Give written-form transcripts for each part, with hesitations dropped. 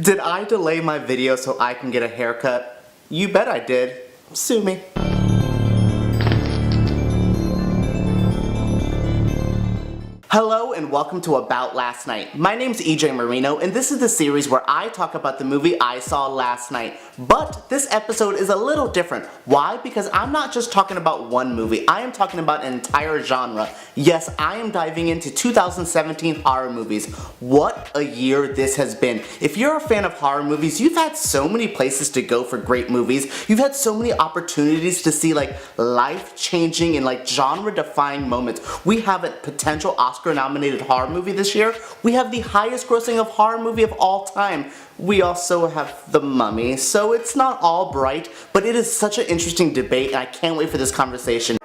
Did I delay my video so I can get a haircut? You bet I did. Sue me. Hello and welcome to About Last Night. My name's EJ Marino and this is the series where I talk about the movie I saw last night. But this episode is a little different. Why? Because I'm not just talking about one movie, I am talking about an entire genre. Yes, I am diving into 2017 horror movies. What a year this has been. If you're a fan of horror movies, you've had so many places to go for great movies. You've had so many opportunities to see like life-changing and like genre-defying moments. We have a potential Oscar-nominated horror movie this year. We have the highest grossing of horror movie of all time. We also have The Mummy, so it's not all bright, but it is such an interesting debate and I can't wait for this conversation.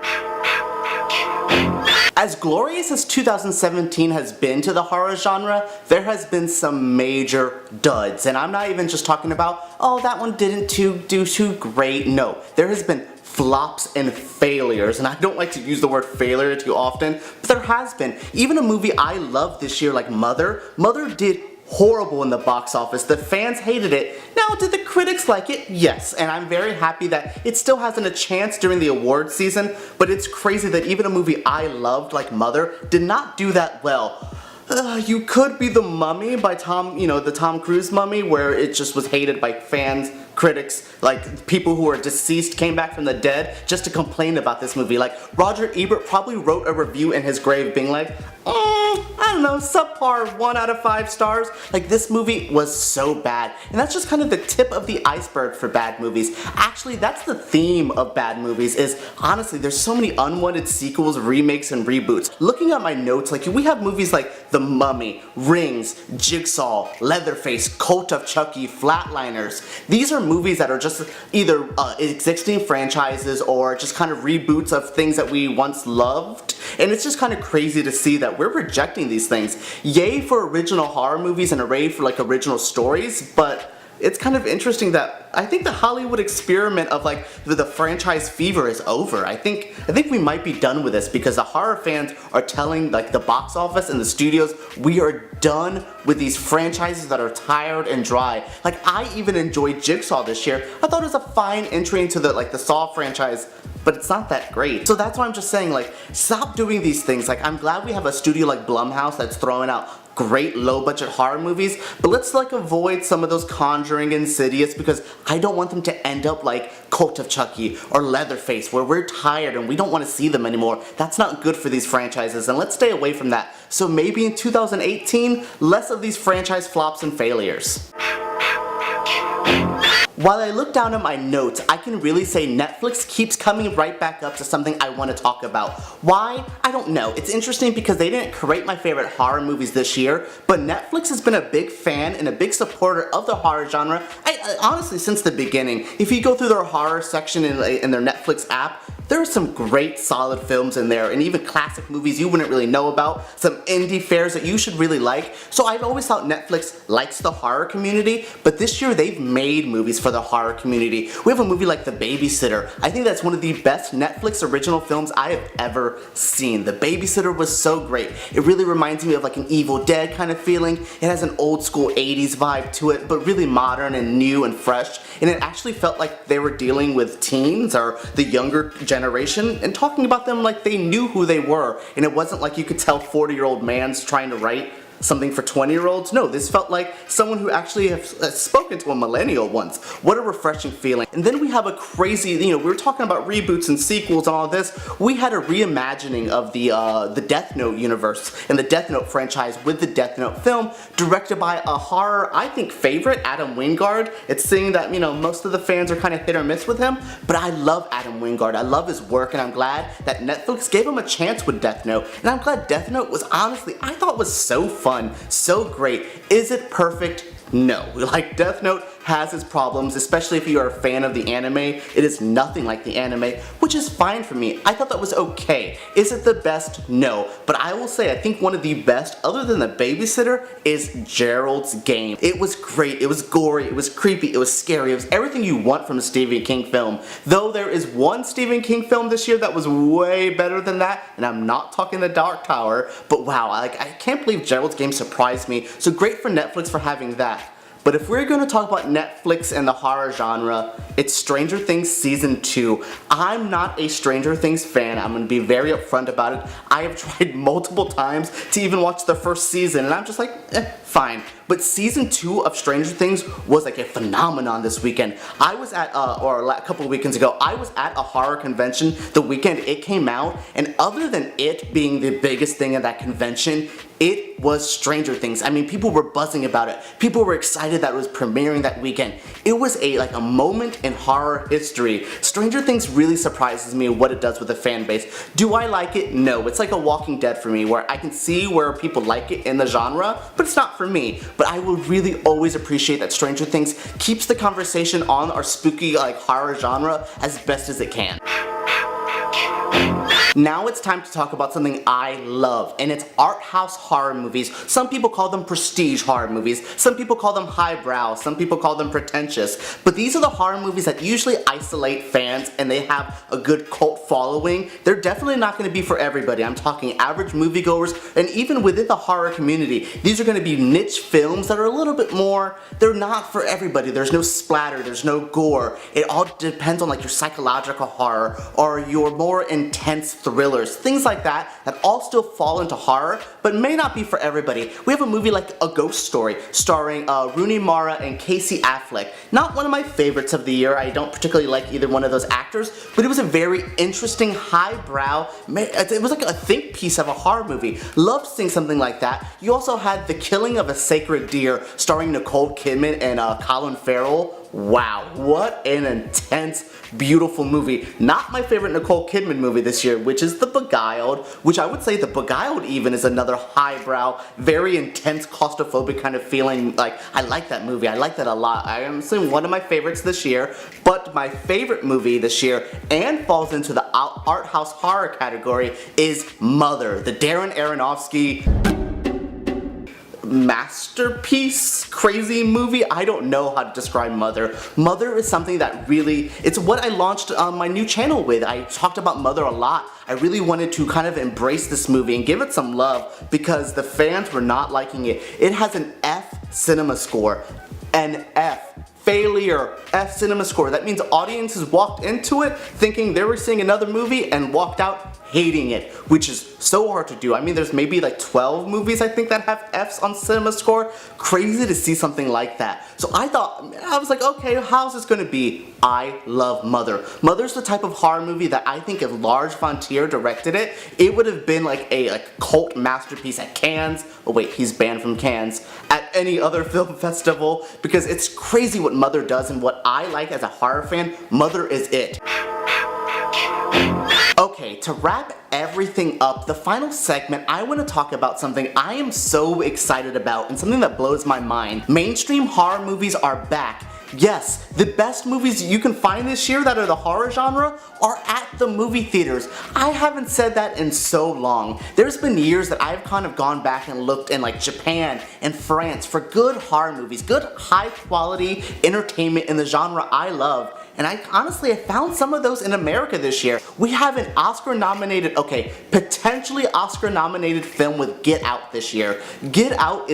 As glorious as 2017 has been to the horror genre, there has been some major duds. And I'm not even just talking about, oh, that one didn't do too great. No, there has been flops and failures, and I don't like to use the word failure too often, but there has been. Even a movie I loved this year like Mother did horrible in the box office. The fans hated it. Now, did the critics like it? Yes, and I'm very happy that it still hasn't a chance during the award season, but it's crazy that even a movie I loved like Mother did not do that well. You could be The Mummy by the Tom Cruise Mummy, where it just was hated by fans, critics, like people who are deceased came back from the dead just to complain about this movie. Like Roger Ebert probably wrote a review in his grave being like, I don't know, subpar 1 out of 5 stars. Like this movie was so bad. And that's just kind of the tip of the iceberg for bad movies. Actually, that's the theme of bad movies is, honestly, there's so many unwanted sequels, remakes, and reboots. Looking at my notes, like we have movies like The Mummy, Rings, Jigsaw, Leatherface, Cult of Chucky, Flatliners. These are movies that are just either existing franchises or just kind of reboots of things that we once loved. And it's just kind of crazy to see that we're rejecting these things. Yay for original horror movies and hooray for like original stories, but it's kind of interesting that I think the Hollywood experiment of like the franchise fever is over. I think we might be done with this because the horror fans are telling like the box office and the studios we are done with these franchises that are tired and dry. Like I even enjoyed Jigsaw this year. I thought it was a fine entry into the Saw franchise, but it's not that great. So that's why I'm just saying, like, stop doing these things. Like, I'm glad we have a studio like Blumhouse that's throwing out great low-budget horror movies, but let's like avoid some of those Conjuring, Insidious, because I don't want them to end up like Cult of Chucky or Leatherface, where we're tired and we don't want to see them anymore. That's not good for these franchises, and let's stay away from that. So maybe in 2018, less of these franchise flops and failures. While I look down at my notes, I can really say Netflix keeps coming right back up to something I want to talk about. Why? I don't know. It's interesting because they didn't create my favorite horror movies this year, but Netflix has been a big fan and a big supporter of the horror genre, honestly, since the beginning. If you go through their horror section in their Netflix app, there are some great solid films in there, and even classic movies you wouldn't really know about, some indie fares that you should really like. So I've always thought Netflix likes the horror community, but this year they've made movies for the horror community. We have a movie like The Babysitter. I think that's one of the best Netflix original films I have ever seen. The Babysitter was so great. It really reminds me of like an Evil Dead kind of feeling. It has an old school 80s vibe to it, but really modern and new and fresh. And it actually felt like they were dealing with teens or the younger generation and talking about them like they knew who they were. And it wasn't like you could tell 40-year-old man's trying to write something for 20-year-olds. No, this felt like someone who actually has spoken to a millennial once. What a refreshing feeling. And then we have a crazy, we were talking about reboots and sequels and all of this. We had a reimagining of the Death Note universe and the Death Note franchise with the Death Note film, directed by a horror, I think, favorite, Adam Wingard. It's saying that, most of the fans are kind of hit or miss with him, but I love Adam Wingard. I love his work, and I'm glad that Netflix gave him a chance with Death Note. And I'm glad Death Note was honestly, I thought was so fun. So great. Is it perfect? No. Like, Death Note has its problems, especially if you are a fan of the anime. It is nothing like the anime, which is fine for me. I thought that was okay. Is it the best? No. But I will say, I think one of the best, other than The Babysitter, is Gerald's Game. It was great. It was gory. It was creepy. It was scary. It was everything you want from a Stephen King film. Though there is one Stephen King film this year that was way better than that, and I'm not talking The Dark Tower, but wow, I can't believe Gerald's Game surprised me. So great for Netflix for having that. But if we're going to talk about Netflix and the horror genre, it's Stranger Things Season 2. I'm not a Stranger Things fan. I'm going to be very upfront about it. I have tried multiple times to even watch the first season, and I'm just like, fine. But Season 2 of Stranger Things was like a phenomenon this weekend. I was at, or a couple of weekends ago, I was at a horror convention the weekend it came out, and other than it being the biggest thing at that convention, it was Stranger Things. I mean, people were buzzing about it. People were excited that it was premiering that weekend. It was like a moment in horror history. Stranger Things really surprises me what it does with the fan base. Do I like it? No. It's like a Walking Dead for me, where I can see where people like it in the genre, but it's not for me. But I will really always appreciate that Stranger Things keeps the conversation on our spooky horror genre as best as it can. Now it's time to talk about something I love, and it's Arthouse horror movies. Some people call them prestige horror movies, some people call them highbrow, some people call them pretentious, but these are the horror movies that usually isolate fans and they have a good cult following. They're definitely not going to be for everybody. I'm talking average moviegoers, and even within the horror community, these are going to be niche films that are a little bit more, they're not for everybody. There's no splatter, there's no gore. It all depends on your psychological horror or your more intense thrillers, things like that all still fall into horror, but may not be for everybody. We have a movie like A Ghost Story, starring Rooney Mara and Casey Affleck. Not one of my favorites of the year. I don't particularly like either one of those actors, but it was a very interesting, highbrow, it was like a think piece of a horror movie. Loved seeing something like that. You also had The Killing of a Sacred Deer, starring Nicole Kidman and Colin Farrell. Wow, what an intense, beautiful movie. Not my favorite Nicole Kidman movie this year, which is The Beguiled, which I would say The Beguiled even is another highbrow, very intense, claustrophobic kind of feeling. I like that movie. I like that a lot. I am saying one of my favorites this year, but my favorite movie this year, and falls into the Arthouse horror category, is Mother, the Darren Aronofsky masterpiece, crazy movie. I don't know how to describe Mother. Mother is something that really, it's what I launched my new channel with. I talked about Mother a lot. I really wanted to kind of embrace this movie and give it some love because the fans were not liking it. It has an F cinema score. An F. Failure. F cinema score. That means audiences walked into it thinking they were seeing another movie and walked out hating it, which is so hard to do. I mean, there's maybe 12 movies I think that have Fs on cinema score. Crazy to see something like that. So I was like, okay, how's this gonna be? I love Mother. Mother's the type of horror movie that I think if Lars von Trier directed it, it would have been like a cult masterpiece at Cannes. Oh wait, he's banned from Cannes. At any other film festival, because it's crazy what Mother does, and what I like as a horror fan, Mother is it. Okay, to wrap everything up, the final segment, I want to talk about something I am so excited about and something that blows my mind. Mainstream horror movies are back. Yes, the best movies you can find this year that are the horror genre are at the movie theaters. I haven't said that in so long. There's been years that I've kind of gone back and looked in Japan and France for good horror movies, good high quality entertainment in the genre I love. And I found some of those in America this year. We have an Oscar-nominated, potentially Oscar-nominated film with Get Out this year. Get Out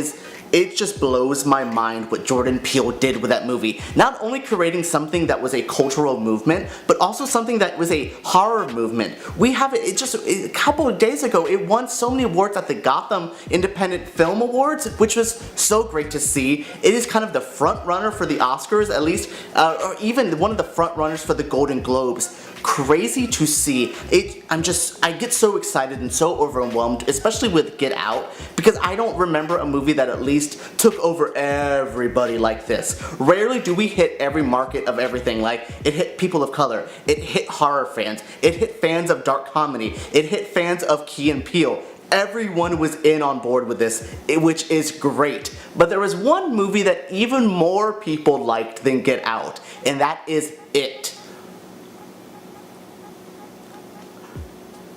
it just blows my mind what Jordan Peele did with that movie. Not only creating something that was a cultural movement, but also something that was a horror movement. We have it just a couple of days ago, it won so many awards at the Gotham Independent Film Awards, which was so great to see. It is kind of the front runner for the Oscars, at least, or even one of the front runners for the Golden Globes. Crazy to see. I get so excited and so overwhelmed, especially with Get Out, because I don't remember a movie that at least took over everybody like this. Rarely do we hit every market of everything. It hit people of color, it hit horror fans, it hit fans of dark comedy, it hit fans of Key and Peele. Everyone was in on board with this, which is great. But there was one movie that even more people liked than Get Out, and that is It.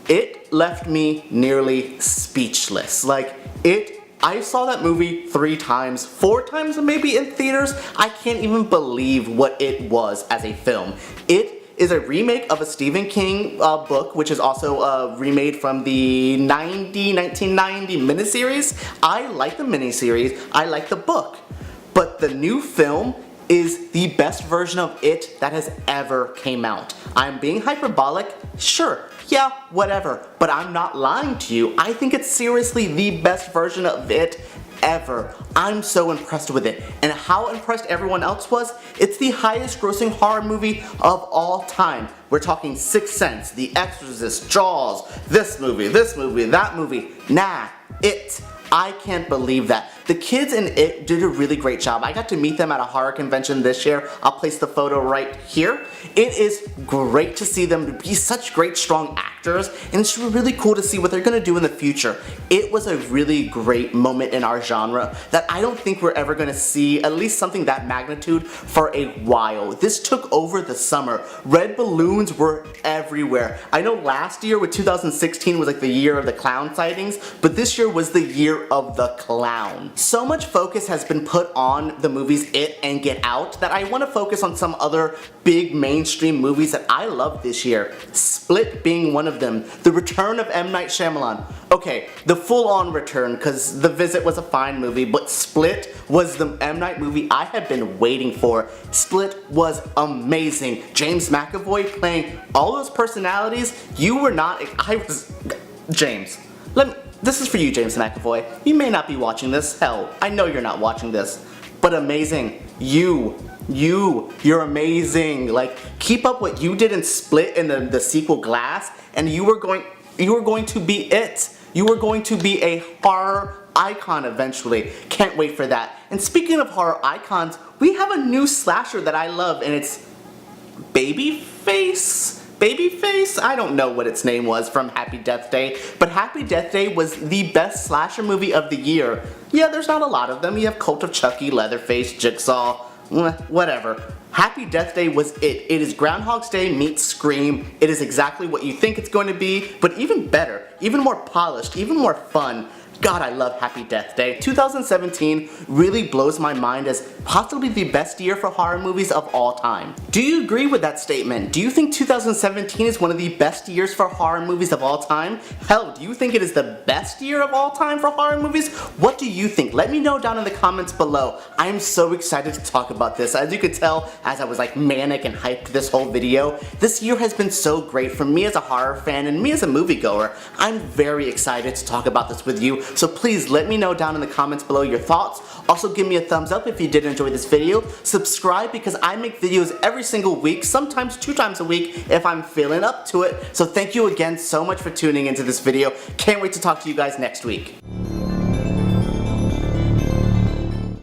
It left me nearly speechless. I saw that movie 3 times, 4 times maybe in theaters. I can't even believe what it was as a film. It is a remake of a Stephen King book, which is also remade from the 1990 miniseries. I like the miniseries, I like the book. but the new film is the best version of it that has ever came out. I'm being hyperbolic, sure, yeah, whatever, but I'm not lying to you. I think it's seriously the best version of it ever. I'm so impressed with it. And how impressed everyone else was, it's the highest grossing horror movie of all time. We're talking Sixth Sense, The Exorcist, Jaws, this movie, that movie. Nah, It. I can't believe that. The kids in It did a really great job. I got to meet them at a horror convention this year. I'll place the photo right here. It is great to see them be such great, strong actors, and it's really cool to see what they're gonna do in the future. It was a really great moment in our genre that I don't think we're ever gonna see, at least something that magnitude, for a while. This took over the summer. Red balloons were everywhere. I know last year with 2016 was like the year of the clown sightings, but this year was the year of the clown. So much focus has been put on the movies It and Get Out that I want to focus on some other big mainstream movies that I love this year. Split being one of them. The return of M. Night Shyamalan. Okay, the full-on return, because The Visit was a fine movie, but Split was the M. Night movie I have been waiting for. Split was amazing. James McAvoy playing all those personalities. James. This is for you, James McAvoy. You may not be watching this. Hell, I know you're not watching this. But amazing. You're amazing. Like, keep up what you did in Split in the sequel Glass, and you were going to be it. You were going to be a horror icon eventually. Can't wait for that. And speaking of horror icons, we have a new slasher that I love, and it's Babyface? I don't know what its name was from Happy Death Day, but Happy Death Day was the best slasher movie of the year. Yeah, there's not a lot of them. You have Cult of Chucky, Leatherface, Jigsaw, whatever. Happy Death Day was it. It is Groundhog's Day meets Scream. It is exactly what you think it's going to be, but even better, even more polished, even more fun. God, I love Happy Death Day. 2017 really blows my mind as possibly the best year for horror movies of all time. Do you agree with that statement? Do you think 2017 is one of the best years for horror movies of all time? Hell, do you think it is the best year of all time for horror movies? What do you think? Let me know down in the comments below. I am so excited to talk about this. As you could tell, as I was like manic and hyped this whole video, this year has been so great for me as a horror fan and me as a moviegoer. I'm very excited to talk about this with you. So please let me know down in the comments below your thoughts. Also give me a thumbs up if you did enjoy this video. Subscribe because I make videos every single week, sometimes 2 times a week if I'm feeling up to it. So thank you again so much for tuning into this video. Can't wait to talk to you guys next week.